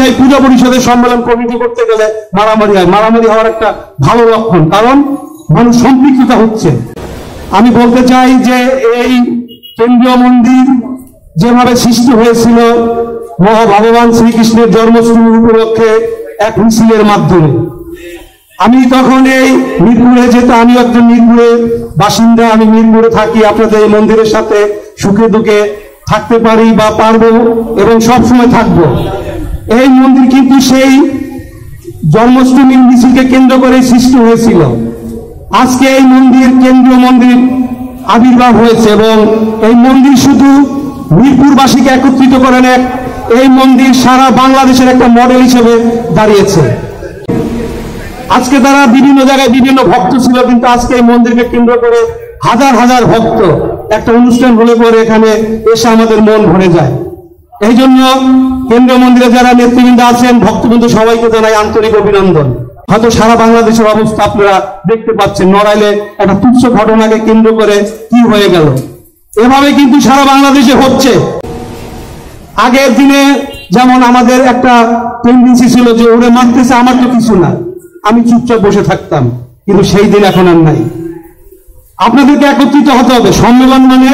এই পূজা পরিষদের সম্মেলন কমিটি করতে গেলে মারামারি হয়। মারামারি হওয়ার একটা ভালো লক্ষণ, কারণ মানুষ সম্পৃক্ততা হচ্ছে। আমি বলতে চাই যে এই কেন্দ্রীয় মন্দির যেভাবে সৃষ্টি হয়েছিল মহাভগবান শ্রীকৃষ্ণের জন্মাষ্টমী উপলক্ষে এক মিছিলের মাধ্যমে, আমি তখন এই মিরপুরে যেতে, আমি একজন মিরপুরের বাসিন্দা, আমি মিরপুরে থাকি, আপনাদের এই মন্দিরের সাথে সুখে দুঃখে থাকতে পারি বা পারবো এবং সবসময় থাকবো। এই মন্দির কিন্তু সেই জন্মাষ্টমী মিছিলকে কেন্দ্র করে সৃষ্টি হয়েছিল। আজকে এই মন্দির কেন্দ্রীয় মন্দির আবির্ভাব হয়েছে এবং এই মন্দির শুধু মিরপুরবাসীকে একত্রিত করেন, এই মন্দির সারা বাংলাদেশের একটা মডেল হিসেবে দাঁড়িয়েছে। আজকে তারা বিভিন্ন জায়গায় বিভিন্ন ভক্ত ছিল, কিন্তু আজকে এই মন্দিরকে কেন্দ্র করে হাজার হাজার ভক্ত একটা অনুষ্ঠান হলে পরে এখানে এসে আমাদের মন ভরে যায়। এই জন্য কেন্দ্রীয় মন্দিরে যারা নেতৃবৃন্দ আছেন, ভক্তবৃন্দ, সবাইকে জানাই আন্তরিক অভিনন্দন। হয়তো সারা বাংলাদেশের অবস্থা আপনারা দেখতে পাচ্ছেন, নড়াইলে একটা তুচ্ছ ঘটনাকে কেন্দ্র করে কি হয়ে গেল, এভাবে কিন্তু সারা বাংলাদেশে হচ্ছে। আগের দিনে যেমন আমাদের একটা টেন্ডেন্সি ছিল যে ওরে মারতেছে, আমার তো কিছু না, আমি চুপচাপ বসে থাকতাম, কিন্তু সেই দিন এখন আর নাই। আপনাদেরকে একত্রিত হতে হবে। সম্মেলন মানে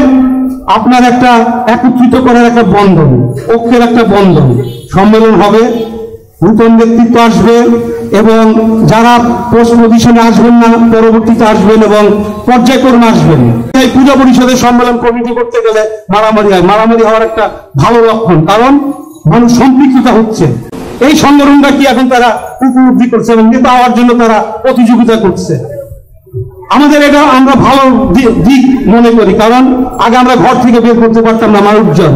আপনার একটা একত্রিত করার একটা বন্ধন, ঐক্যের একটা বন্ধন। সম্মেলন হবে, নতুন ব্যক্তিত্ব আসবে এবং যারা পোস্ট পজিশনে আসবেন না পরবর্তীতে আসবেন এবং পর্যায়ক্রমে আসবেন। এই পূজা পরিষদের সম্মেলন কমিটি করতে গেলে মারামারি হয়। মারামারি হওয়ার একটা ভালো লক্ষণ, কারণ মানুষ সম্পৃক্ততা হচ্ছে। এই সংগঠনটা কি এখন তারা উপলব্ধি করছে এবং নেতা হওয়ার জন্য তারা প্রতিযোগিতা করছে। আমাদের এটা আমরা ভালো দিক মনে করি, কারণ আগে আমরা ঘর থেকে বের করতে পারতাম না মানুষজন।